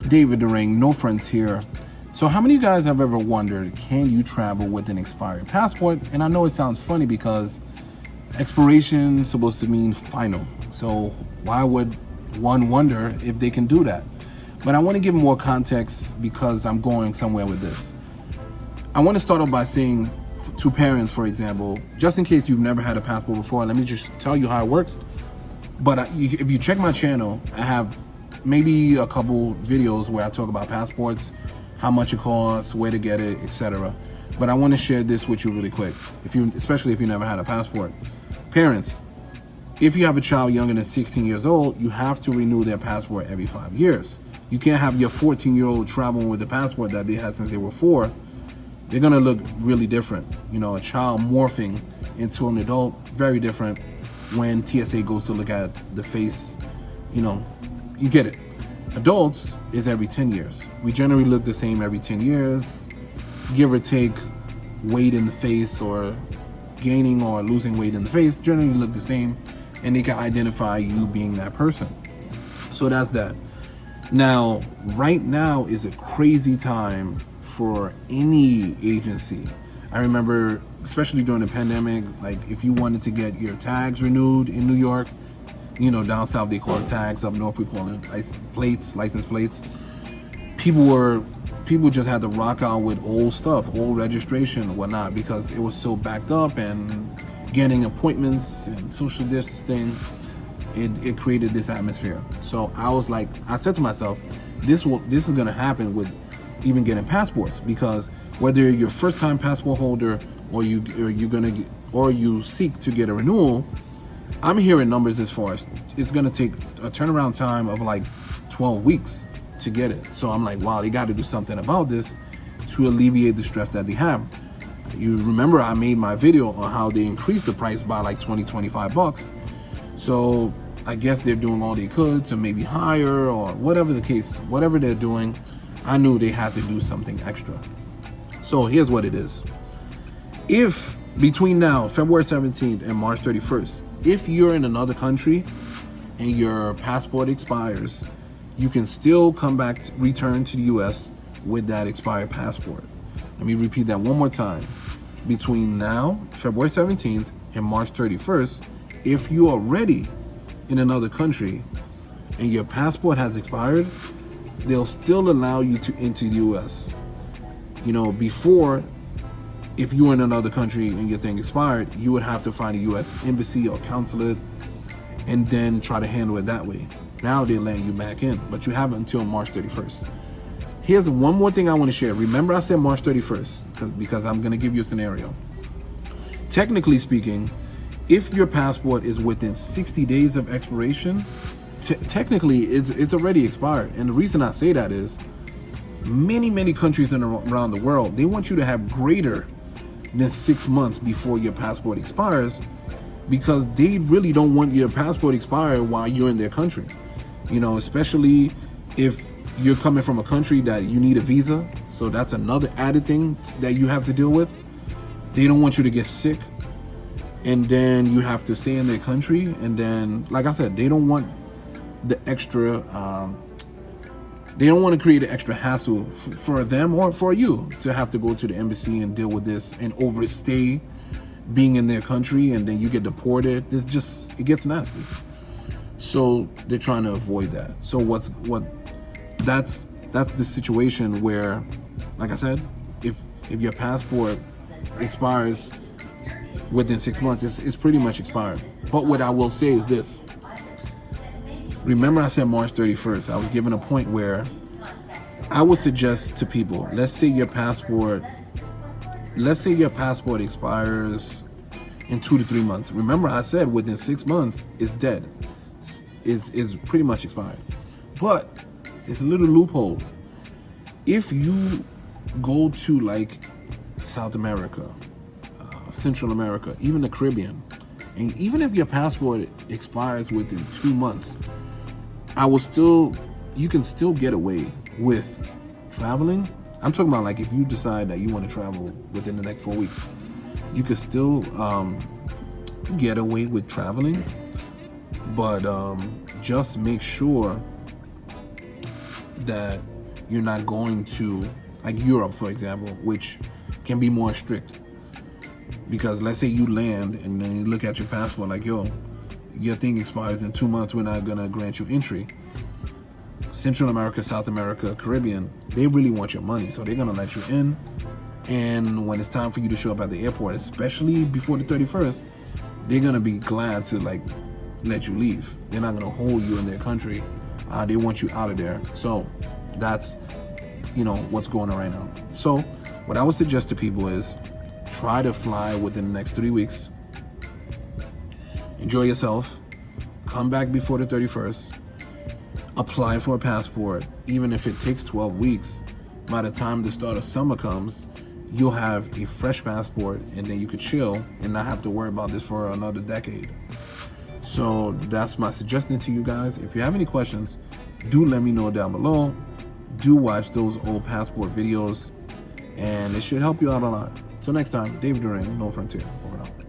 David Durang, No Frontier. So how many of you guys have ever wondered, can you travel with an expired passport? And I know it sounds funny because expiration is supposed to mean final. So why would one wonder if they can do that? But I want to give more context because I'm going somewhere with this. I want to start off by saying to parents, for example, just in case you've never had a passport before, let me just tell you how it works. But if you check my channel, I have maybe a couple videos where I talk about passports, how much it costs, where to get it, etc. But I want to share this with you really quick, especially if you never had a passport. Parents, if you have a child younger than 16 years old, you have to renew their passport every 5 years. You can't have your 14-year-old traveling with a passport that they had since they were 4. They're gonna look really different. You know, a child morphing into an adult, very different when TSA goes to look at the face. You know, you get it. Adults is every 10 years. We generally look the same every 10 years, give or take weight in the face or gaining or losing weight in the face, generally look the same, and they can identify you being that person. So that's that. Now, right now is a crazy time for any agency. I remember, especially during the pandemic, like if you wanted to get your tags renewed in New York, you know, down south they call it tags, up north we call it license plates. People just had to rock out with old stuff, old registration and whatnot, because it was so backed up, and getting appointments and social distancing, it created this atmosphere. So I said to myself, this is gonna happen with even getting passports, because whether you're your first-time passport holder or you seek to get a renewal, I'm hearing numbers as far as it's gonna take a turnaround time of like 12 weeks to get it. So I'm like, wow, they got to do something about this to alleviate the stress that they have. You remember I made my video on how they increased the price by like 20-25 bucks. So I guess they're doing all they could to maybe hire, or whatever the case, whatever they're doing, I knew they had to do something extra. So here's what it is. If between now, February 17th and March 31st, if you're in another country and your passport expires, you can still come back, return to the US with that expired passport. Let me repeat that one more time. Between now, February 17th and March 31st, if you are already in another country and your passport has expired, they'll still allow you to enter the US. You know, before, if you were in another country and your thing expired, you would have to find a US embassy or consulate and then try to handle it that way. Now they're letting you back in, but you have it until March 31st. Here's one more thing I want to share. Remember I said March 31st because I'm going to give you a scenario. Technically speaking, if your passport is within 60 days of expiration, technically it's already expired. And the reason I say that is many countries around the world, they want you to have greater than 6 months before your passport expires, because they really don't want your passport expired while you're in their country. You know, especially if you're coming from a country that you need a visa. So that's another added thing that you have to deal with. They don't want you to get sick and then you have to stay in their country. And then, like I said, they don't want the extra, they don't want to create an extra hassle for them or for you to have to go to the embassy and deal with this and overstay being in their country, and then you get deported. It gets nasty. So they're trying to avoid that. So that's the situation where, like I said, if your passport expires within 6 months, it's pretty much expired. But what I will say is this. Remember I said March 31st. I was given a point where I would suggest to people, let's say your passport expires in 2 to 3 months. Remember I said within 6 months it's dead. Is pretty much expired. But it's a little loophole. If you go to like South America, Central America, even the Caribbean, and even if your passport expires within 2 months, you can still get away with traveling. I'm talking about like if you decide that you want to travel within the next 4 weeks, you could still get away with traveling, but just make sure that you're not going to, like Europe, for example, which can be more strict. Because let's say you land and then you look at your passport like, yo, your thing expires in 2 months, we're not gonna grant you entry. Central America, South America, Caribbean, they really want your money, so they're gonna let you in. And when it's time for you to show up at the airport, especially before the 31st, they're gonna be glad to like let you leave. They're not gonna hold you in their country. They want you out of there. So that's, you know, what's going on right now. So what I would suggest to people is try to fly within the next 3 weeks. Enjoy yourself. Come back before the 31st. Apply for a passport. Even if it takes 12 weeks, by the time the start of summer comes, you'll have a fresh passport, and then you could chill and not have to worry about this for another decade. So that's my suggestion to you guys. If you have any questions, do let me know down below. Do watch those old passport videos, and it should help you out a lot. Till next time, David Duran, No Frontier, over and out.